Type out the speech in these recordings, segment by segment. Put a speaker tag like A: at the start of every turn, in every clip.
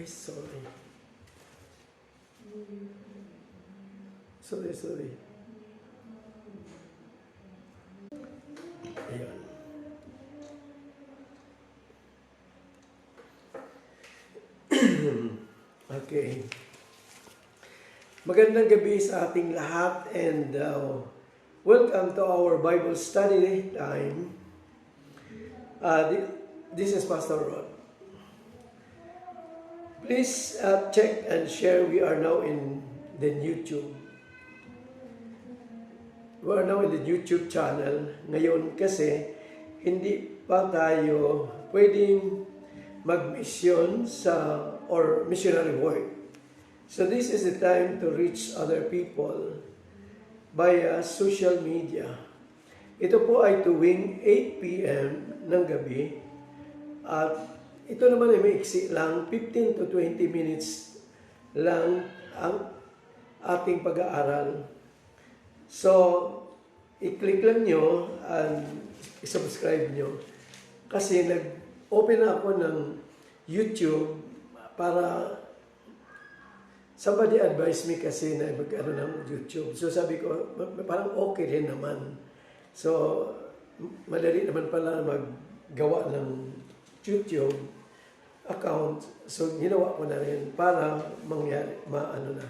A: Ay, sorry. Sorry. Ayan. Okay. Magandang gabi sa ating lahat and welcome to our Bible study time. This is Pastor Rod. Please check and share. We are now in the YouTube. We are now in the YouTube channel. Ngayon kasi hindi pa tayo pwedeng mag-mission or missionary work. So this is the time to reach other people via social media. Ito po ay tuwing 8 p.m. ng gabi at ito naman ay maiksi lang, 15 to 20 minutes lang ang ating pag-aaral. So, i-click lang nyo and i-subscribe nyo. Kasi nag-open ako ng YouTube para somebody advised me kasi na mag-ano ng YouTube. So sabi ko, parang okay rin naman. So, madali naman pala maggawa ng YouTube account. So, ginawa ko na rin para mangyari, maano na.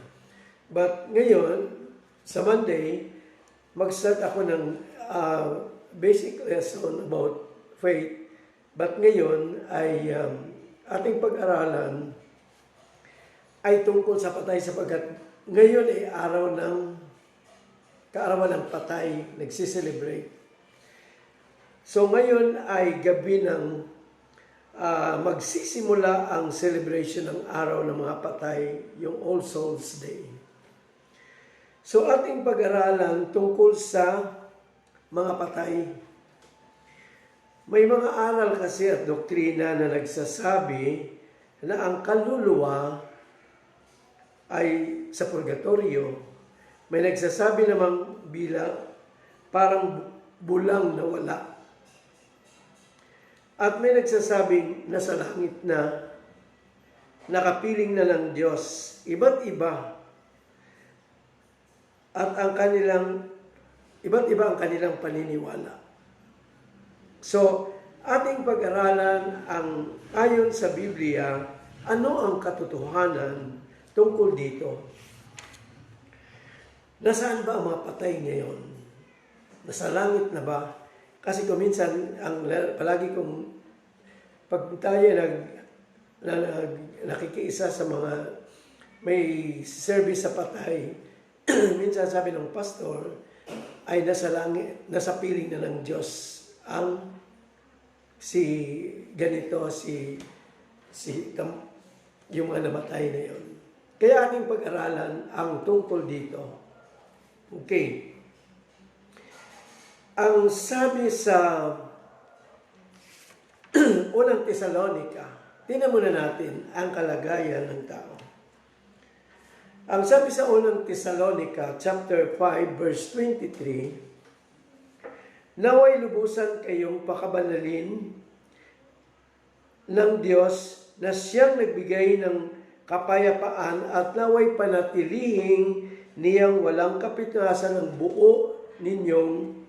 A: But ngayon, sa Monday, mag-start ako ng basic lesson about faith. But ngayon ay ating pag-aralan ay tungkol sa patay sapagkat ngayon ay kaarawan ng patay, nagsiselebrate. So ngayon ay gabi ng magsisimula ang celebration ng araw ng mga patay, yung All Souls Day. So ating pag-aralan tungkol sa mga patay. May mga aral kasi at doktrina na nagsasabi na ang kaluluwa ay sa purgatorio. May nagsasabi namang parang bulang na wala. At may nagsasabing nasa langit na, nakapiling na ng Diyos. Iba't iba. At iba't iba ang kanilang paniniwala. So, ating pag-aralan ang ayon sa Biblia, ano ang katotohanan tungkol dito? Nasaan ba ang mga patay ngayon? Nasa langit na ba? Kasi kung minsan, palagi kong pag tayo nakikiisa sa mga may service sa patay, minsan sabi ng pastor, ay nasa langit, nasa piling na ng Diyos ang yung mga namatay na yun. Kaya ating pag-aralan ang tungkol dito. Okay. Ang sabi sa unang Tesalonica, tingnan muna natin ang kalagayan ng tao. Ang sabi sa unang Tesalonica, chapter 5, verse 23, naway lubusan kayong pakabanalin ng Diyos na siyang nagbigay ng kapayapaan at naway panatilihing niyang walang kapintasan ng buo ninyong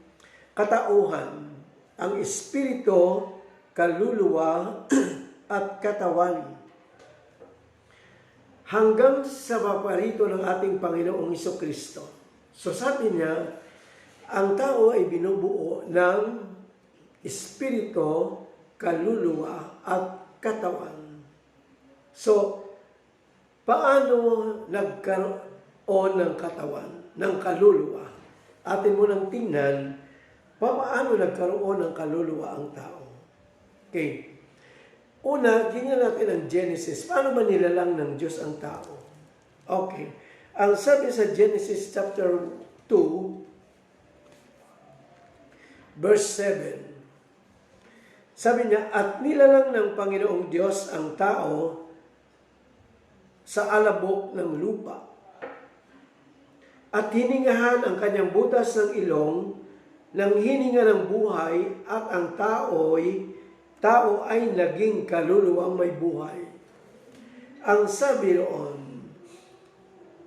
A: katauhan, ang espiritu, kaluluwa, at katawan. Hanggang sa paparito ng ating Panginoong Jesucristo. So sabi niya, ang tao ay binubuo ng espiritu, kaluluwa, at katawan. So, paano nagkaroon ng katawan, ng kaluluwa? Atin mo nang tingnan, paano nagkaroon ng kaluluwa ang tao? Okay. Una, tingnan natin ang Genesis. Paano ba nilalang ng Diyos ang tao? Okay. Ang sabi sa Genesis chapter 2, verse 7, sabi niya, at nilalang ng Panginoong Diyos ang tao sa alabok ng lupa. At hiningahan ang kanyang butas ng ilong ng hininga ng buhay at ang tao ay naging kaluluwang may buhay. Ang sabi roon,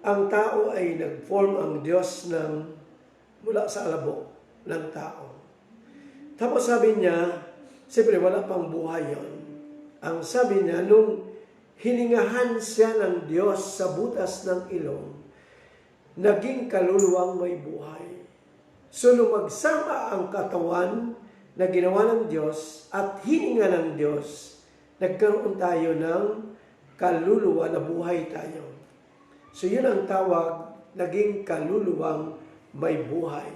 A: ang tao ay nag-form ang Diyos mula sa alabo ng tao. Tapos sabi niya, siyempre wala pang buhay yon. Ang sabi niya, nung hiningahan siya ng Diyos sa butas ng ilong, naging kaluluwang may buhay. So lumagsama ang katawan na ginawa ng Diyos at hininga ng Diyos, nagkaroon tayo ng kaluluwa na buhay tayo. So yun ang tawag, naging kaluluwang may buhay.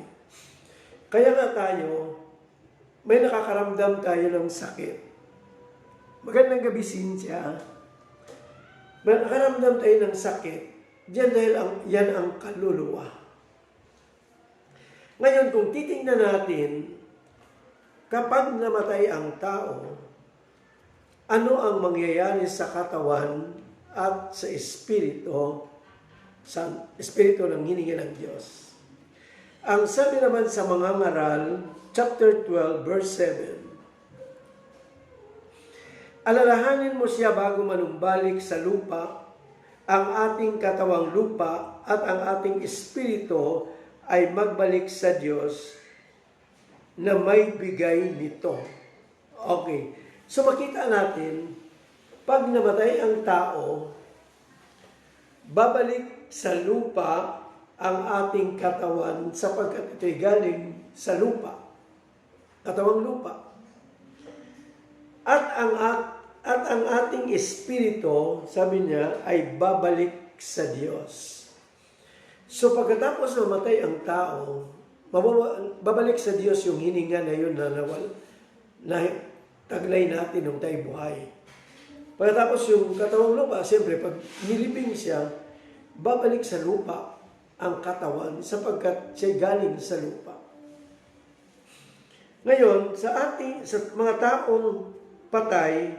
A: Kaya nga tayo, may nakakaramdam tayo ng sakit. Magandang gabi, Cynthia. May nakakaramdam tayo ng sakit. Diyan dahil yan ang kaluluwa. Ngayon, kung titingnan natin, kapag namatay ang tao, ano ang mangyayari sa katawan at sa espiritu ng hininga ng Diyos? Ang sabi naman sa mga ngaral, chapter 12, verse 7, alalahanin mo siya bago manumbalik sa lupa, ang ating katawang lupa at ang ating espiritu ay magbalik sa Diyos na may bigay nito. Okay. So makita natin, pag namatay ang tao, babalik sa lupa ang ating katawan sapagkat ito'y galing sa lupa. Katawang lupa. At ang ating espiritu, sabi niya, ay babalik sa Diyos. So pagkatapos mamatay ang tao, babalik sa Diyos yung hininga na yun na taglay natin nung tayo buhay. Pagkatapos yung katawang lupa, siyempre pag nilibing siya, babalik sa lupa ang katawan sapagkat siya galing sa lupa. Ngayon, sa mga taong patay,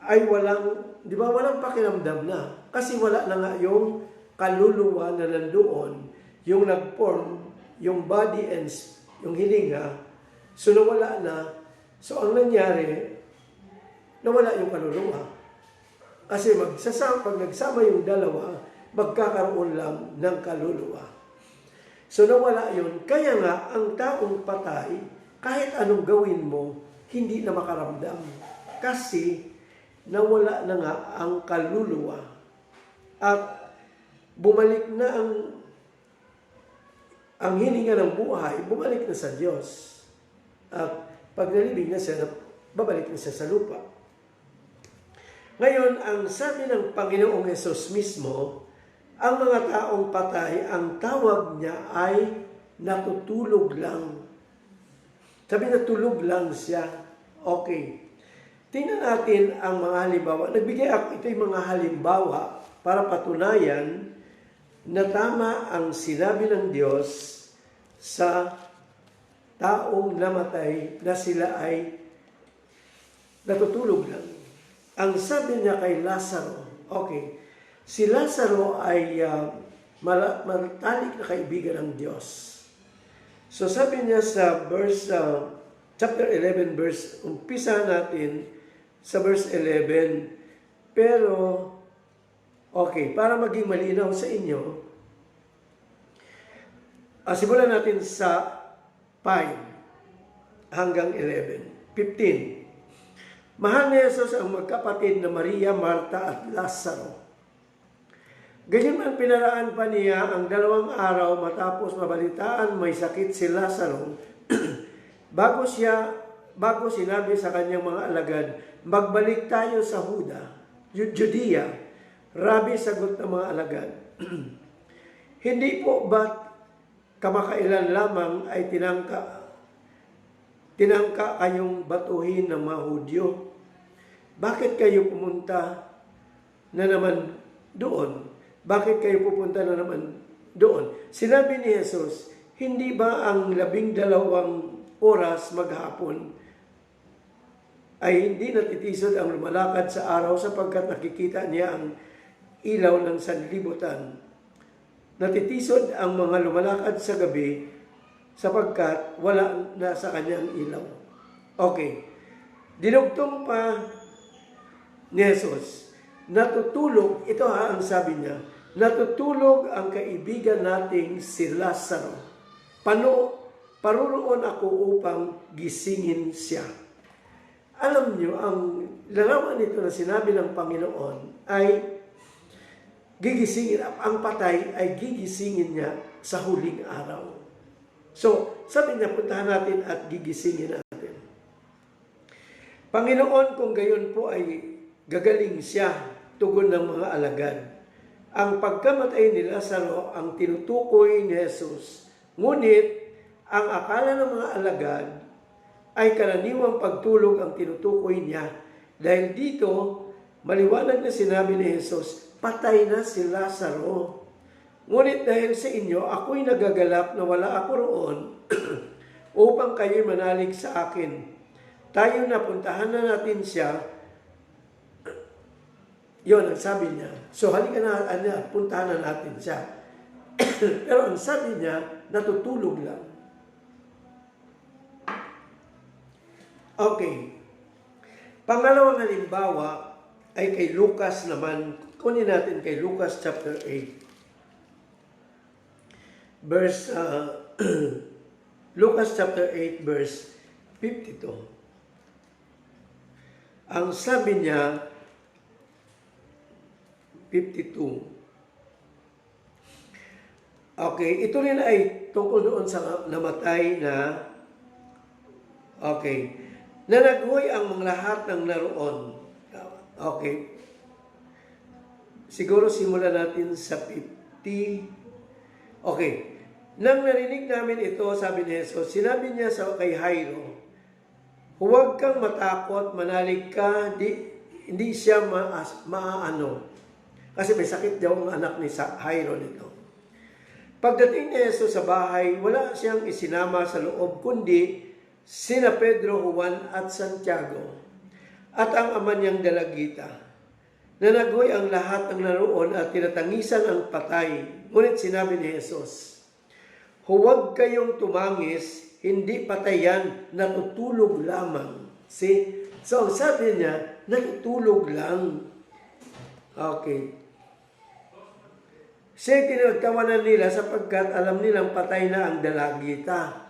A: ay walang pakiramdam na. Kasi wala na nga yung kaluluwa na nandoon, yung nag-form, yung body and yung hininga, so nawala na. So ang nangyari, nawala yung kaluluwa. Kasi pag nagsama yung dalawa, magkakaroon lang ng kaluluwa. So nawala yun. Kaya nga, ang taong patay, kahit anong gawin mo, hindi na makaramdam. Kasi nawala na nga ang kaluluwa. At bumalik na ang hininga ng buhay, bumalik na sa Diyos. At pag nalibing na siya, babalik na siya sa lupa. Ngayon, ang sabi ng Panginoong Hesus mismo, ang mga taong patay, ang tawag niya ay natutulog lang. Sabi na tulog lang siya. Okay. Tingnan natin ang mga halimbawa. Nagbigay ako, ito yung mga halimbawa para patunayan na tama ang sinabi ng Diyos sa taong namatay na sila ay natutulog lang. Ang sabi niya kay Lazaro, okay, si Lazaro ay matalik na kaibigan ng Diyos. So sabi niya sa chapter 11, umpisa natin sa verse 11, pero, okay, para maging malinaw sa inyo, simulan natin sa 5 hanggang 11. 15. Mahal ni Jesus ang magkapatid na Maria, Marta at Lazaro. Ganyan man pinaraan pa niya ang 2 araw matapos mabalitaan may sakit si Lazaro. bago sinabi sa kanyang mga alagad, magbalik tayo sa Judea. Rabi, sagot ng mga alagad. Hindi po ba't kamakailan lamang ay tinangka kayong batuhin ng mga Hudyo? Bakit kayo pumunta na naman doon? Bakit kayo pupunta na naman doon? Sinabi ni Jesus, hindi ba ang 12 oras maghapon ay hindi natitisod ang lumalakad sa araw sapagkat nakikita niya ang ilaw ng sanlibutan? Natitisod ang mga lumalakad sa gabi sapagkat wala na sa kanyang ilaw. Okay. Dinugtong pa ni Jesus, natutulog, ito ang sabi niya, natutulog ang kaibigan nating si Lazaro. Paruroon ako upang gisingin siya. Alam niyo, ang larawan nito na sinabi ng Panginoon ay gigisingin, ang patay ay gigisingin niya sa huling araw. So, sabi niya, puntahan natin at gigisingin natin. Panginoon, kung gayon po ay gagaling siya, tugon ng mga alagad. Ang pagkamatay ni Lazaro ang tinutukoy ni Jesus. Ngunit, ang akala ng mga alagad ay karaniwang pagtulog ang tinutukoy niya. Dahil dito, maliwanag na sinabi ni Jesus, patay na si Lazaro. Ngunit dahil sa inyo, ako'y nagagalap na wala ako roon upang kayo'y manalig sa akin. Tayo na, puntahan na natin siya. Yun ang sabi niya. So halika na, puntahan na natin siya. Pero ang sabi niya, natutulog lang. Okay. Pangalawang halimbawa ay kay Lucas naman. Kunin natin kay Lucas chapter 8. Lucas chapter 8 verse 52. Ang sabi niya, 52. Okay, ito rin ay tungkol doon sa namatay na, okay, na naghoy ang mga lahat ng naroon. Okay. Siguro simulan natin sa 50. Okay. Nang narinig namin ito, sabi ni Jesus, sinabi niya kay Jairo, huwag kang matakot, manalig ka, hindi siya maaano. Kasi may sakit daw ang anak ni Jairo nito. Pagdating ni Jesus sa bahay, wala siyang isinama sa loob, kundi sina Pedro, Juan at Santiago, at ang ama niyang dalagita. Nanagoy ang lahat ng naroon at tinatangisan ang patay. Ngunit sinabi ni Jesus, huwag kayong tumangis, hindi patayan, natutulog lamang. See? So, ang sabi niya, natutulog lang. Okay. Siya pinagtawanan nila sapagkat alam nilang patay na ang dalagita.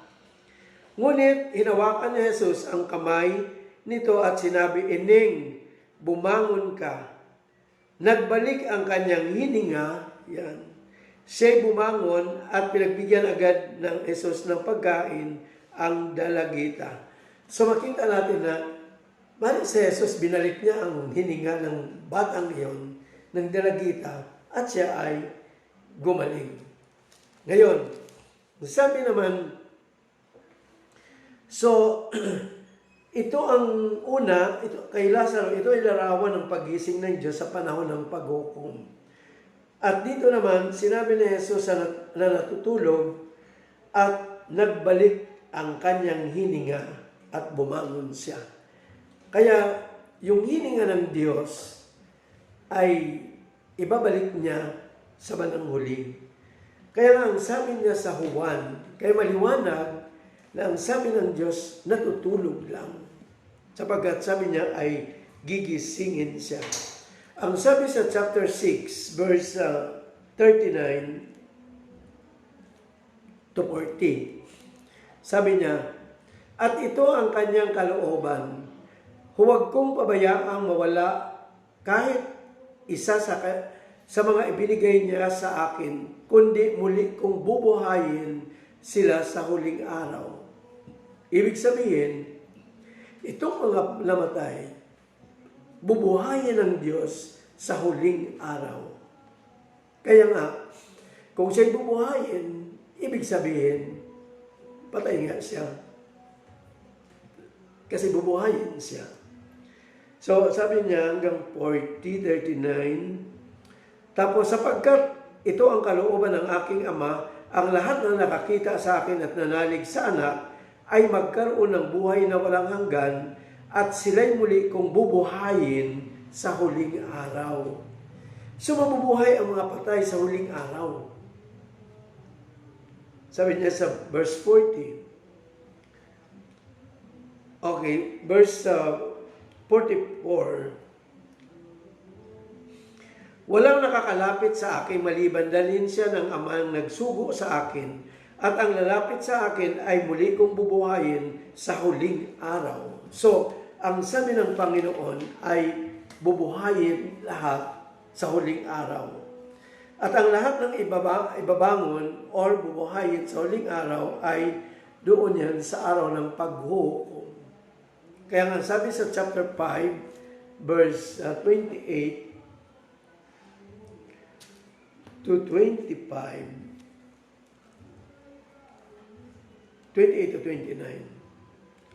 A: Ngunit, hinawakan ni Jesus ang kamay nito at sinabi, Eneng, bumangon ka. Nagbalik ang kanyang hininga, yan. Siya'y bumangon at pinagbigyan agad ng Jesus ng pagkain ang dalagita. So makita natin na balik si Jesus, binalik niya ang hininga ng batang iyon, ng dalagita, at siya ay gumaling. Ngayon, sabi naman, so, ito ang una, kay Lazaro, ito ay larawan ng pagising ng Diyos sa panahon ng paghukom. At dito naman, sinabi ni Jesus na natutulog at nagbalik ang kanyang hininga at bumangon siya. Kaya, yung hininga ng Diyos ay ibabalik niya sa bandang huli. Kaya nga, ang sabi niya sa Juan, kaya maliwanag na ang sabi ng Diyos, natutulog lang. Sapagkat sabi niya ay gigisingin siya. Ang sabi sa chapter 6, verse 39 to 40, sabi niya, at ito ang kanyang kalooban, huwag kong pabayaang mawala kahit isa sa mga ibinigay niya sa akin, kundi muli kong bubuhayin sila sa huling araw. Ibig sabihin, itong mga namatay, bubuhayin ng Diyos sa huling araw. Kaya nga, kung siya'y bubuhayin, ibig sabihin, patay nga siya. Kasi bubuhayin siya. So, sabi niya hanggang 40:39, tapos sapagkat ito ang kalooban ng aking Ama, ang lahat na nakakita sa akin at nanalig sa anak, ay magkaroon ng buhay na walang hanggan at sila'y muli kong bubuhayin sa huling araw. So mabubuhay ang mga patay sa huling araw. Sabi niya sa verse 40. Okay, verse 44. Walang nakakalapit sa akin maliban dalhin siya ng Amang nagsugo sa akin. At ang lalapit sa akin ay muli kong bubuhayin sa huling araw. So, ang sabi ng Panginoon ay bubuhayin lahat sa huling araw. At ang lahat ng ibabangon or bubuhayin sa huling araw ay doon yan sa araw ng paghuhukom. Kaya nga sabi sa chapter 5, verse 28 to 29.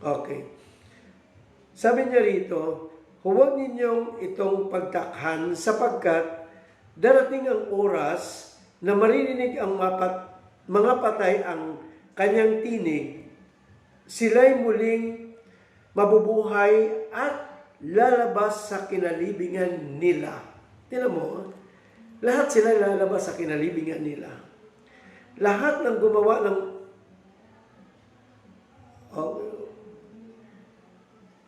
A: Okay. Sabi niya rito, huwag ninyong itong pagtakhan sapagkat darating ang oras na maririnig ang mga patay ang kanyang tinig. Sila'y muling mabubuhay at lalabas sa kinalibingan nila. Tingnan mo, lahat sila lalabas sa kinalibingan nila. Lahat ng gumawa ng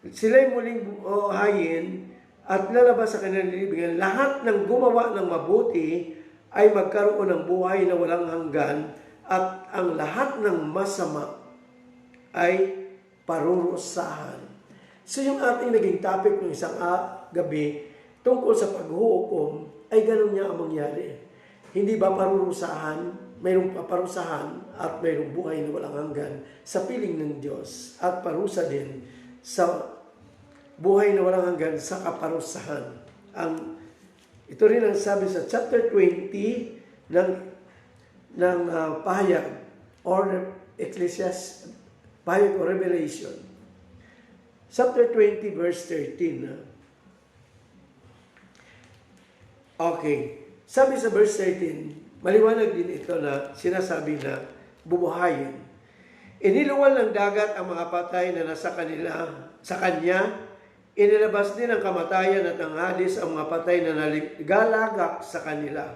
A: sila'y muling buhayin at lalabas sa kanilang libingan. Lahat ng gumawa ng mabuti ay magkaroon ng buhay na walang hanggan at ang lahat ng masama ay parurusahan. So yung ating naging topic ng isang gabi tungkol sa paghuhukom ay ganun niya ang mangyari. Hindi ba parurusahan? Mayroong paparusahan at mayroong buhay na walang hanggan sa piling ng Diyos at parusa din sa buhay na walang hanggan sa kaparusahan. Ito rin ang sabi sa chapter 20 ng pahayag or Ecclesiastes, pahayag o Revelation. Chapter 20 verse 13. Okay. Sabi sa verse 13, maliwanag din ito na sinasabi na bubuhayin. Iniluwal ng dagat ang mga patay na nasa sa kanya. Inilabas din ang kamatayan at ang Hades ang mga patay na naligalagak sa kanila.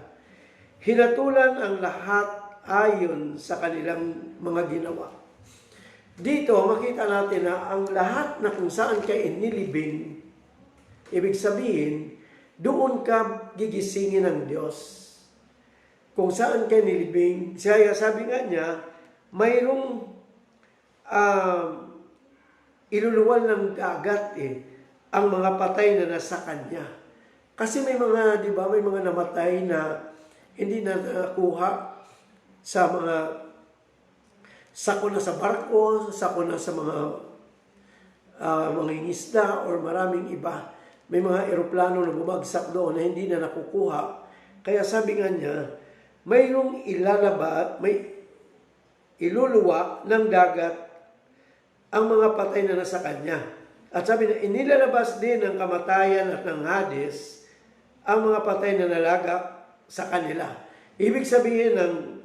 A: Hinatulan ang lahat ayon sa kanilang mga ginawa. Dito makita natin na ang lahat na kung saan ka inilibing, ibig sabihin, doon ka gigisingin ng Diyos. Kung saan ka nilibing, sabi nga niya, mayroong iluluwal ng dagat ang mga patay na nasa kanya. Kasi may mga, di ba, may mga namatay na hindi na nakuha sa mga sako na sa barko, sako na sa mga mangingisda or maraming iba. May mga eroplano na bumagsak doon na hindi na nakukuha. Kaya sabi nga niya, mayroong iluluwa ng dagat ang mga patay na nasa kanya. At sabi na, inilalabas din ng kamatayan at ng Hades ang mga patay na nalagak sa kanila. Ibig sabihin ng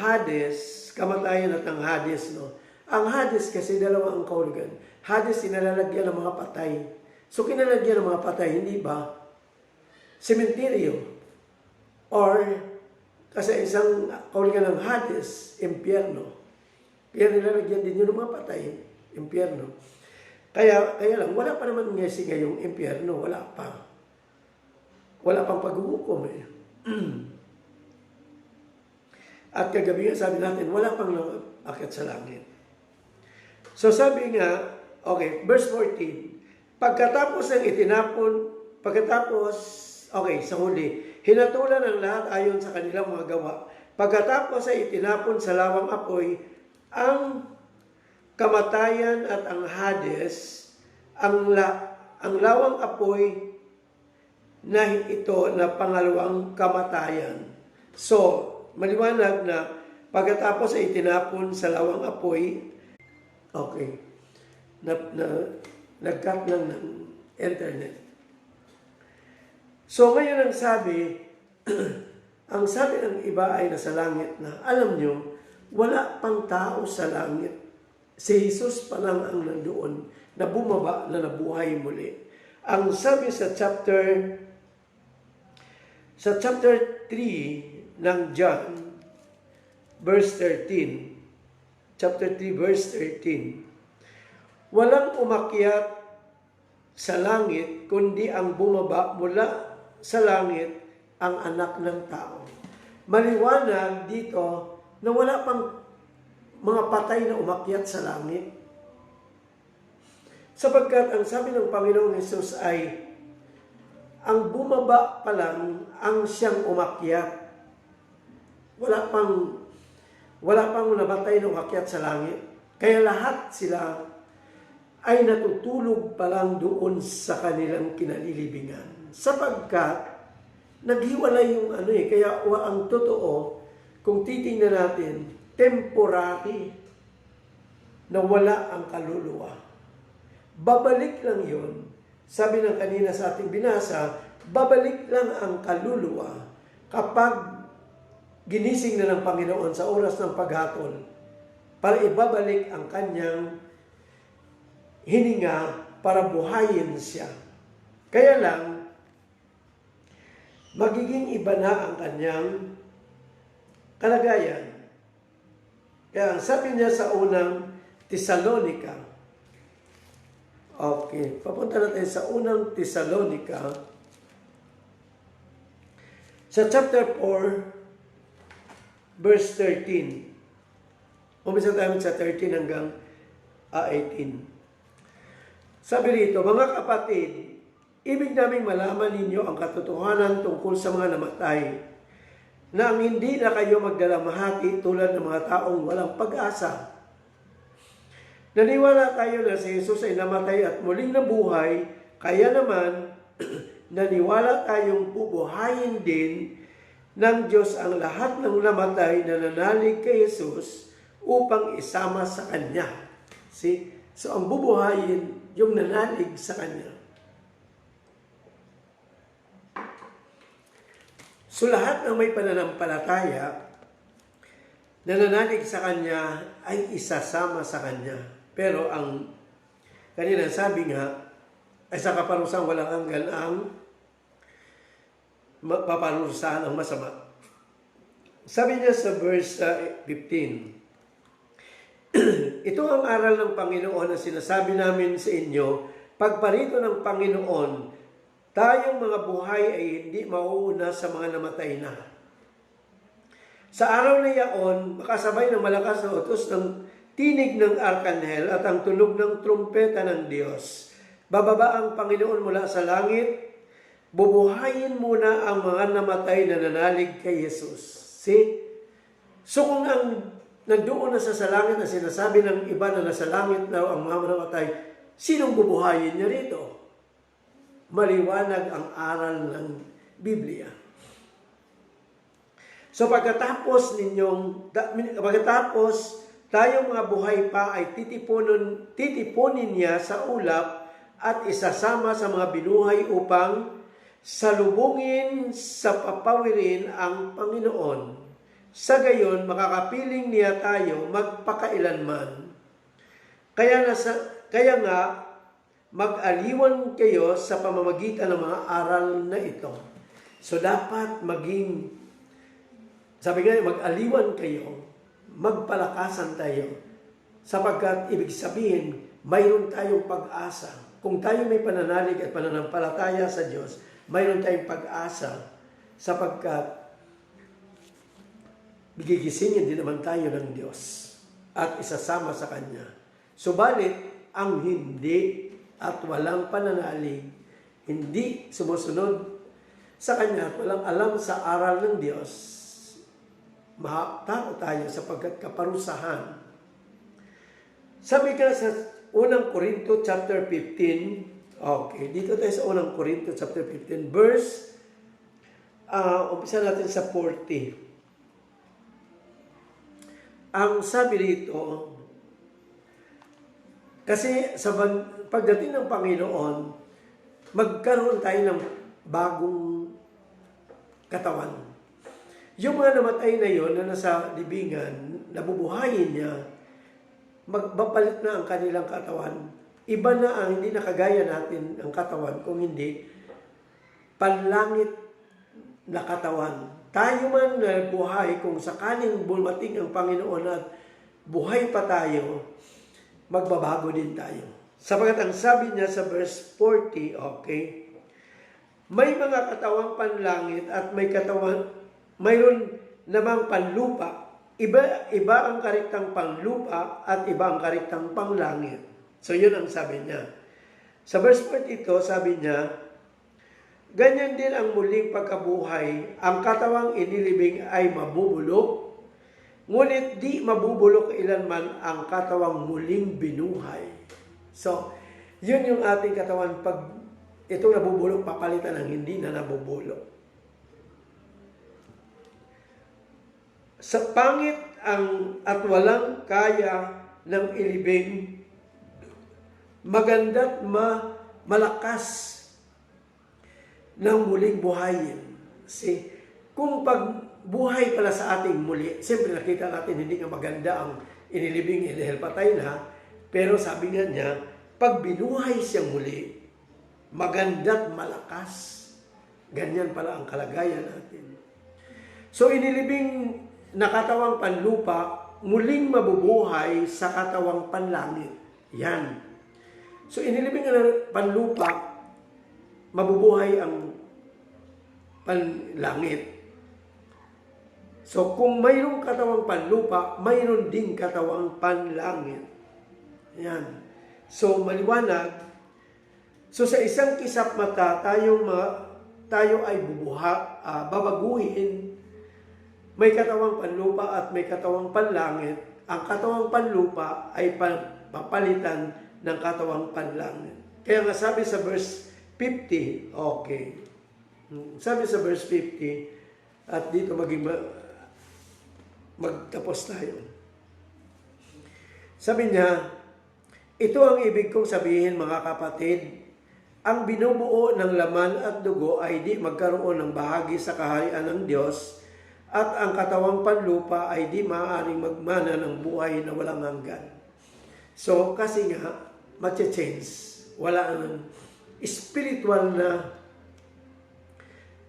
A: Hades, kamatayan at ng Hades, no? Ang Hades kasi dalawa ang kahulugan. Hades, inalalagyan ng mga patay. So, kinalagyan ng mga patay, hindi ba? Sementeryo. Or, kasi isang kahulugan ng Hades, impyerno. Kaya nilalagyan din yun ng mga patay, impyerno. Kaya lang, wala pa naman ngayong impyerno, wala pa. Wala pang paghuhukom At kagabi nga sabi natin, wala pang akit sa langit. So sabi nga, okay, verse 14, pagkatapos sa huli, hinatulan ang lahat ayon sa kanilang mga gawa. Pagkatapos ay itinapon sa lawang apoy ang kamatayan at ang Hades, ang lawang apoy na ito na pangalawang kamatayan. So, maliwanag na pagkatapos ay itinapon sa lawang apoy, okay, nag-cut lang ng internet. So, ngayon ang sabi, ang sabi ng iba ay nasa langit na, alam nyo, wala pang tao sa langit. Si Jesus pa lang ang nandoon na bumaba na nabuhay muli. Ang sabi sa chapter 3 ng John, verse 13. Chapter 3, verse 13. Walang umakyat sa langit, kundi ang bumaba mula sa langit ang anak ng tao. Maliwanag dito na wala pang mga patay na umakyat sa langit. Sapagkat ang sabi ng Panginoong Hesus ay, ang bumaba pa lang ang siyang umakyat. Wala pang namatay na umakyat sa langit. Kaya lahat sila ay natutulog pa lang doon sa kanilang kinalilibingan. Sapagkat naghiwalay yung kaya ang totoo, kung titingnan natin, temporary na wala ang kaluluwa. Babalik lang yun. Sabi ng kanina sa ating binasa, babalik lang ang kaluluwa kapag ginising na ng Panginoon sa oras ng paghatol para ibabalik ang kanyang hininga para buhayin siya. Kaya lang, magiging iba na ang kanyang kalagayan. Kaya ang sabi niya sa unang Tesalonica, okay, papunta natin sa unang Tesalonica, sa chapter 4, verse 13. Umpisa tayo sa 13 hanggang 18. Sabi rito, mga kapatid, ibig naming malaman ninyo ang katotohanan tungkol sa mga namatay, na ang hindi na kayo magdalamahati tulad ng mga taong walang pag-asa. Naniwala tayo na si Jesus ay namatay at muling nabuhay, kaya naman naniwala tayong bubuhayin din ng Diyos ang lahat ng namatay na nanalig kay Jesus upang isama sa Kanya. See? So ang bubuhayin, yung nanalig sa Kanya. So lahat ng may pananampalataya na nanalig sa Kanya ay isasama sa Kanya. Pero ang kanina sabi nga, ay sa kaparusang walang hanggan ang paparusahan ang masama. Sabi niya sa verse 15, ito ang aral ng Panginoon na sinasabi namin sa inyo, pagparito ng Panginoon, tayong mga buhay ay hindi mauuna sa mga namatay na. Sa araw na iyaon, makasabay ng malakas na utos ng tinig ng arkanghel at ang tunog ng trumpeta ng Diyos. Bababa ang Panginoon mula sa langit, bubuhayin muna ang mga namatay na nanalig kay Jesus. See? So kung ang nandoon na sa langit na sinasabi ng iba na nasa langit na ang mga namatay, sinong bubuhayin niya rito? Maliwanag ang aral ng Biblia. So pagkatapos tayong mga buhay pa ay titipunin niya sa ulap at isasama sa mga binuhay upang salubungin sa papawirin ang Panginoon. Sa gayon, makakapiling niya tayo magpakailanman. Kaya nga, mag-aliwan kayo sa pamamagitan ng mga aral na ito. So dapat sabi nga, mag-aliwan kayo, magpalakasan tayo, sapagkat ibig sabihin, mayroon tayong pag-asa. Kung tayo may pananalig at pananampalataya sa Diyos, mayroon tayong pag-asa, sapagkat gigisingin din naman tayo ng Diyos at isasama sa Kanya. Subalit, ang hindi at walang pananalig, hindi sumusunod sa Kanya at walang alam sa aral ng Diyos, mahaptao tayo sapagkat kaparusahan. Sabi ka sa unang Korinto chapter 15, okay, dito tayo sa unang Korinto chapter 15, verse, umpisa natin sa 40. Ang sabi rito, kasi sa pagdating ng Panginoon, magkaroon tayo ng bagong katawan. Yung mga namatay na yon na nasa libingan, nabubuhayin niya, magbapalit na ang kanilang katawan. Iba na ang hindi nakagaya natin ang katawan, kung hindi panlangit na katawan. Tayo man na buhay, kung sakaling bumating ang Panginoon at buhay pa tayo, magbabago din tayo. Sapagkat ang sabi niya sa verse 40, okay, May mga katawang panlangit at mayroon namang panlupa. Iba ang kariktang panlupa at iba ang kariktang panlangit. So yun ang sabi niya. Sa verse 42, sabi niya, ganyan din ang muling pagkabuhay. Ang katawang inilibing ay mabubulok, ngunit di mabubulok ilanman ang katawang muling binuhay. So, yun yung ating katawan. Pag itong nabubulok, papalitan ng hindi na nabubulok. Sa pangit at walang kaya ng ilibing, maganda't malakas ng muling buhayin. Kasi kung pagbuhay pala sa ating muli, siyempre nakita natin hindi nga maganda ang inilibing dahil patay na, pero sabi nga niya, pag binuhay siyang muli, maganda't malakas. Ganyan pala ang kalagayan natin. So inilibing na katawang panlupa, muling mabubuhay sa katawang panlangit. Yan. So inilibing na panlupa, mabubuhay ang panlangit. So kung mayroong katawang panlupa, mayroon ding katawang panlangit. Yan. So maliwanag. So sa isang kisap mata, tayo ay babaguhin. May katawang panlupa at may katawang panlangit. Ang katawang panlupa ay papalitan ng katawang panlangit. Kaya nga sabi sa verse 50, okay. Sabi sa verse 50, at dito magtapos tayo. Sabi niya, ito ang ibig kong sabihin mga kapatid, ang binubuo ng laman at dugo ay di magkaroon ng bahagi sa kaharian ng Diyos at ang katawang panlupa ay di maaaring magmana ng buhay na walang hanggan. So, kasi nga, matcha-change. Wala nang spiritual na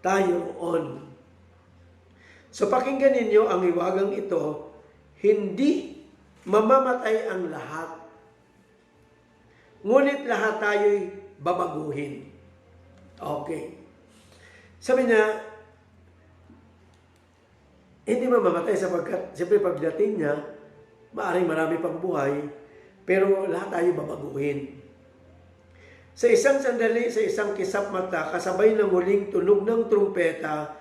A: tayo on. So, pakinggan ninyo ang hiwagang ito, hindi mamamatay ang lahat. Ngunit lahat tayo'y babaguhin. Okay. Sabi niya, hindi mamamatay sapagkat, siyempre pagdating niya, maaaring marami pang buhay, pero lahat tayo babaguhin. Sa isang sandali, sa isang kisap mata, kasabay ng muling tunog ng trumpeta,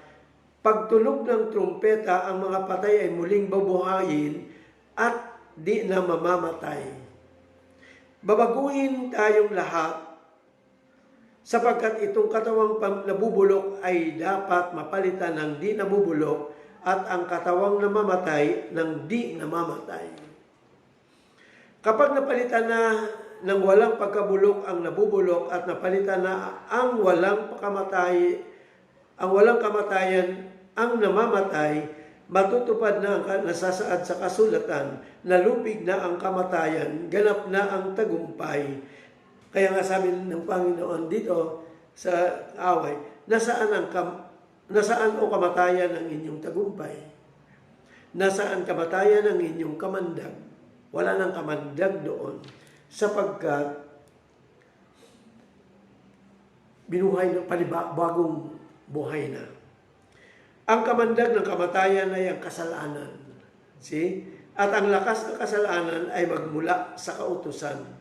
A: pagtunog ng trumpeta, ang mga patay ay muling babuhayin at di na mamamatay. Babaguhin tayong lahat, sapagkat itong katawang nabubulok ay dapat mapalitan ng di nabubulok at ang katawang namamatay ng di namamatay. Kapag napalitan na ng walang pagkabulok ang nabubulok at napalitan na ang walang kamatayan ang namamatay, matutupad na ang nasasaad sa kasulatan, nalupig na ang kamatayan, ganap na ang tagumpay. Kaya nga sabi ng Panginoon dito sa away, nasaan o kamatayan ang inyong tagumpay? Nasaan kamatayan ang inyong kamandag? Wala nang kamandag doon, sapagkat binuhay ng bagong buhay na. Ang kamandag ng kamatayan ay ang kasalanan. See? At ang lakas ng kasalanan ay magmula sa kautusan.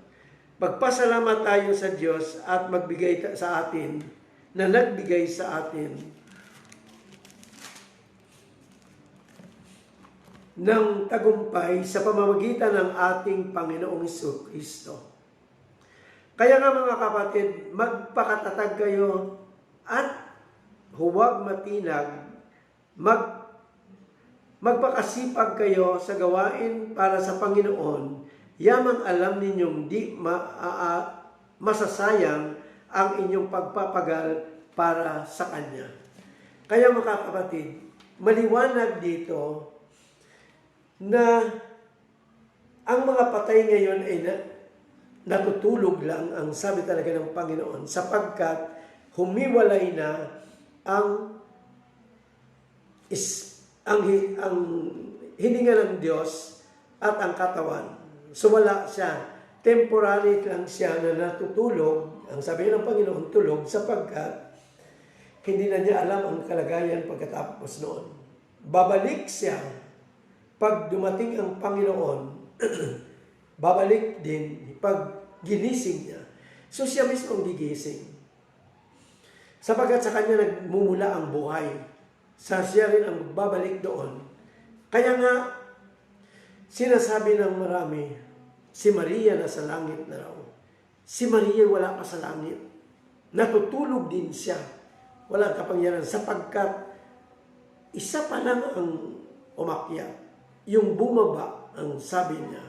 A: Magpasalamat tayo sa Diyos at magbigay sa atin, na nagbigay sa atin ng tagumpay sa pamamagitan ng ating Panginoong Jesucristo. Kaya nga mga kapatid, magpakatatag kayo at huwag matinag, magpakasipag kayo sa gawain para sa Panginoon, yamang alam ninyong di masasayang ang inyong pagpapagal para sa Kanya. Kaya mga kapatid, maliwanag dito na ang mga patay ngayon ay natutulog lang, ang sabi talaga ng Panginoon, sapagkat humiwalay na ang hininga ng Diyos at ang katawan. So wala siya. Temporary lang siya na natutulog. Ang sabi ng Panginoon, tulog, sapagkat hindi na niya alam ang kalagayan pagkatapos noon. Babalik siya pag dumating ang Panginoon, babalik din pag ginising niya. So siya mismo ang gigising. Sapagkat sa kanya nagmumula ang buhay. Sa siya rin ang babalik doon. Kaya nga, sinasabi ng marami, si Maria nasa langit na raw. Si Maria wala pa sa langit. Natutulog din siya. Walang kapangyarihan sapagkat isa pa lang ang umakyat. Yung bumaba, ang sabi niya.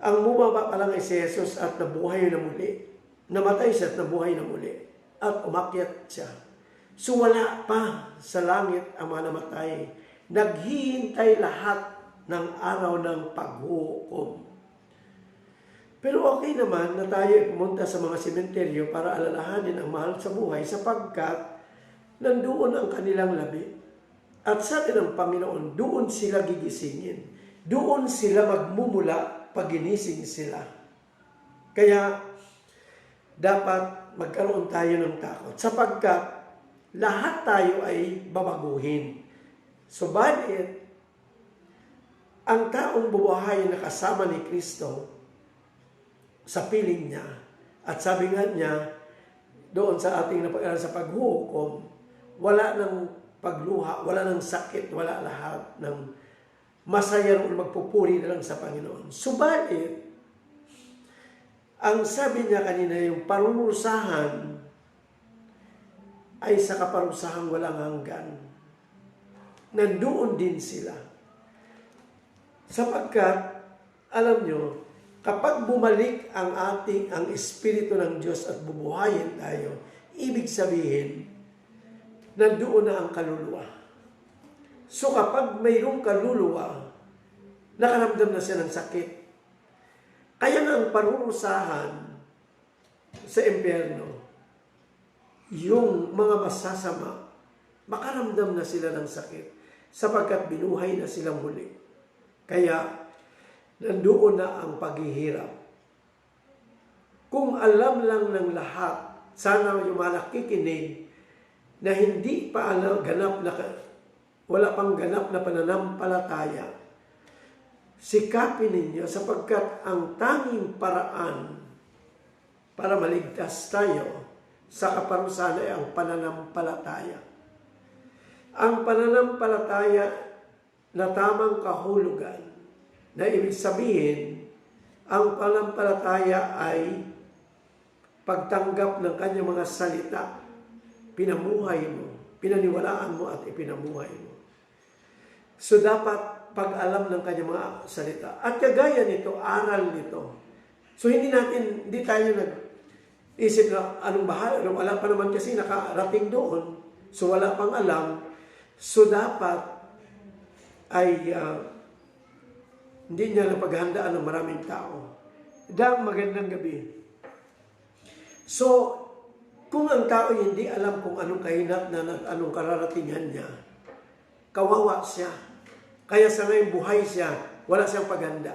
A: Ang bumaba pa lang ay si Jesus at nabuhay na muli. Namatay siya at nabuhay na muli. At umakyat siya. So wala pa sa langit ang mga namatay. Naghihintay lahat ng araw ng paghukom. Pero okay naman na tayo pumunta sa mga sementeryo para alalahanin ang mahal sa buhay sapagkat nandoon ang kanilang labi. At sabi ng Panginoon, doon sila gigisingin. Doon sila magmumula pag ginising sila. Kaya dapat magkaroon tayo ng takot sapagkat lahat tayo ay babaguhin. Subalit, ang taong bubuhay na kasama ni Kristo sa piling niya, at sabi nga niya, doon sa ating napag-aral sa paghukom, wala ng pagluha, wala ng sakit, wala lahat ng masaya rin magpupuri na lang sa Panginoon. Subalit, ang sabi niya kanina, yung parurusahan ay sa kaparusahang walang hanggan. Nandoon din sila. Sapagkat, alam nyo, kapag bumalik ang Espiritu ng Diyos at bubuhayin tayo, ibig sabihin, nandoon na ang kaluluwa. So kapag mayroong kaluluwa, nakaramdam na siya ng sakit. Kaya nga ang parurusahan sa impyerno, yung mga masasama, makaramdam na sila ng sakit sapagkat binuhay na silang muli. Kaya nandoon na ang paghihirap. Kung alam lang ng lahat, sana yung mga nakikinig na hindi pa wala pang ganap na pananampalataya, sikapin ninyo sapagkat ang tanging paraan para maligtas tayo sa kaparusahan ay ang pananampalataya. Ang pananampalataya na tamang kahulugan, na ibig sabihin, ang pananampalataya ay pagtanggap ng kanyang mga salita, pinamuhay mo, pinaniwalaan mo at ipinamuhay mo. So dapat pag-alam ng kanyang mga salita. At kagaya nito, aral nito. So hindi tayo nag-isip na anong bahala, wala pa naman kasi nakarating doon. So wala pang alam. So dapat ay hindi niya napaghandaan ng maraming tao. Magandang gabi. So, kung ang tao hindi alam kung anong kahinatnan at anong kararatingan niya, kawawa siya. Kaya sa ngayon buhay siya, wala siyang paghanda.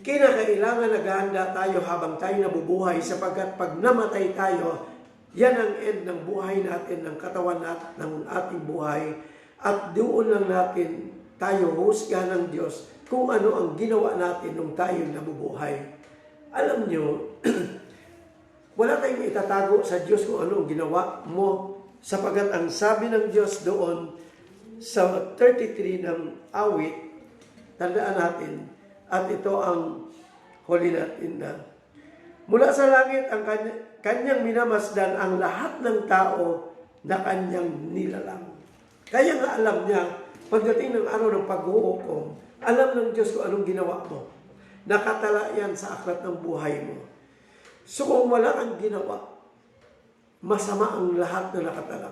A: Kinakailangan naghahanda tayo habang tayo nabubuhay sapagkat pag namatay tayo, yan ang end ng buhay natin, ng katawan natin, ng ating buhay. At doon lang natin tayo husgahan ng Diyos kung ano ang ginawa natin nung tayo nabubuhay. Alam nyo, wala tayong itatago sa Diyos kung ano ang ginawa mo sapagkat ang sabi ng Diyos doon sa 33 ng awit, tandaan natin, at ito ang huli natin na mula sa langit ang kanyang minamasdan ang lahat ng tao na kanyang nilalang. Kaya nga alam niya, pagdating ng araw ng paghuhukom, alam ng Diyos kung anong ginawa mo. Nakatala yan sa aklat ng buhay mo. So kung wala kang ginawa, masama ang lahat na nakatala.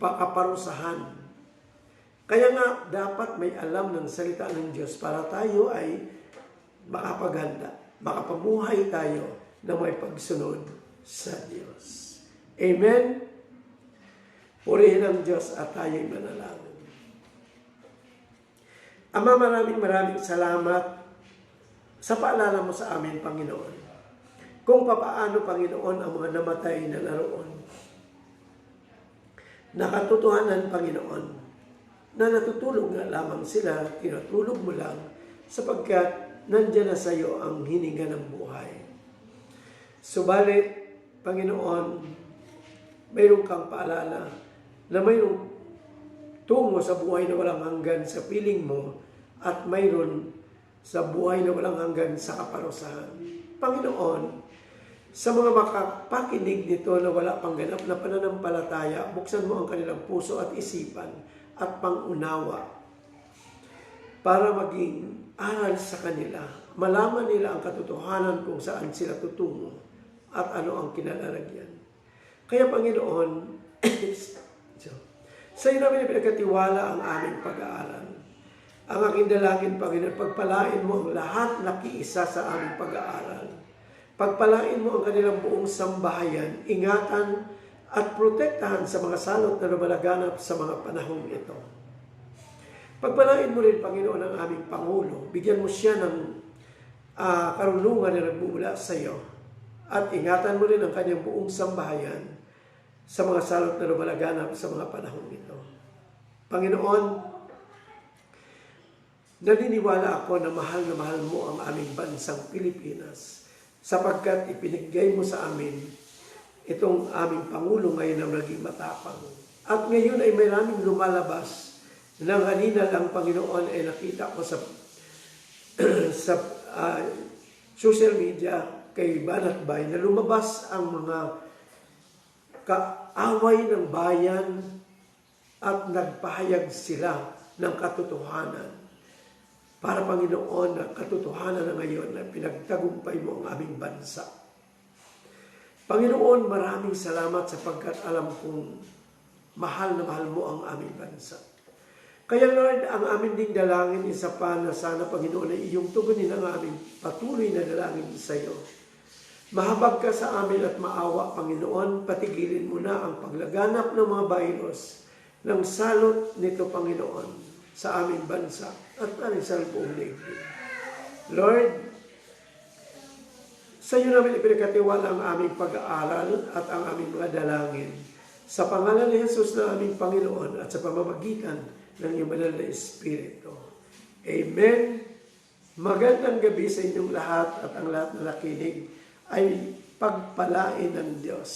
A: Pakaparusahan. Kaya nga, dapat may alam ng salita ng Diyos para tayo ay makapaghanda, makapabuhay tayo na may pagsunod sa Diyos. Amen? Purihin ang Diyos at tayo'y manalangin. Ama, maraming salamat sa paalala mo sa amin, Panginoon. Kung papaano, Panginoon, ang mga namatay na naroon. na katotohanan, Panginoon, na natutulog nga lamang sila, tinatulog mo lang, sapagkat nandyan na sa iyo ang hininga ng buhay. Subalit, Panginoon, mayroon kang paalala na mayroong tungo sa buhay na walang hanggan sa piling mo at mayroon sa buhay na walang hanggan sa kaparusahan. Panginoon, sa mga makapakinig nito na wala pang ganap na pananampalataya, buksan mo ang kanilang puso at isipan at pangunawa para maging aral sa kanila. Malaman nila ang katotohanan kung saan sila tutungo at ano ang kinalalagyan. Kaya Panginoon, sa iyo namin pinagkatiwala ang aming pag-aaral. Ang aking dalangin, Panginoon, pagpalain mo ang lahat nakiisa sa aming pag-aaral. Pagpalain mo ang kanilang buong sambahayan, ingatan at protektahan sa mga salot na lumalaganap sa mga panahong ito. Pagpalain mo rin, Panginoon, ang aming Pangulo. Bigyan mo siya ng karunungan na nagmumula sa iyo. At ingatan mo rin ang kanyang buong sambahayan sa mga salot na lumalaganap sa mga panahong ito. Panginoon, naniniwala ako na mahal mo ang aming bansang Pilipinas sapagkat ipinigay mo sa amin itong aming Pangulo ngayon na naging matapang. At ngayon ay maraming lumalabas na kanina lang, Panginoon, ay nakita ko sa social media kay Banat Bay na lumabas ang mga kaaway ng bayan at nagpahayag sila ng katotohanan. Para, Panginoon, na katotohanan na ngayon na pinagtagumpay mo ang aming bansa. Panginoon, maraming salamat sapagkat alam kong mahal na mahal mo ang aming bansa. Kaya Lord, ang aming ding dalangin isa pa na sana, Panginoon, ay iyong tugunin ang aming patuloy na dalangin sa iyo. Mahabag ka sa amin at maawa, Panginoon, patigilin mo na ang paglaganap ng mga virus ng salot nito, Panginoon, sa aming bansa at sa buong daigdig. Lord, sa iyo namin ipinagkatiwala ang aming pag-aaral at ang aming mga dalangin. Sa pangalan ni Jesus na aming Panginoon at sa pamamagitan ng iyong banal na Espiritu. Amen. Magandang gabi sa inyong lahat at ang lahat na nakinig ay pagpalain ng Diyos.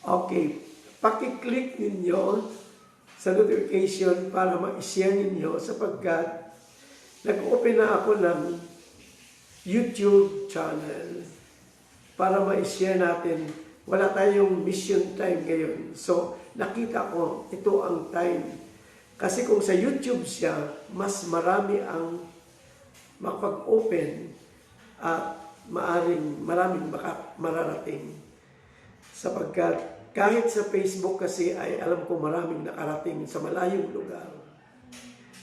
A: Okay, pakiclick ninyo sa notification para ma-share ninyo sapagkat nag-open na ako ng YouTube channel para ma-share natin. Wala tayong mission time ngayon. So, nakita ko, ito ang time. Kasi kung sa YouTube siya, mas marami ang makapag-open at maraming mararating. Sapagkat kahit sa Facebook kasi ay alam ko maraming nakarating sa malayong lugar.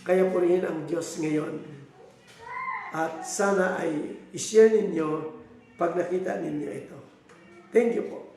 A: Kaya purihin ang Diyos ngayon. At sana ay i-share ninyo pag nakita ninyo ito. Thank you po.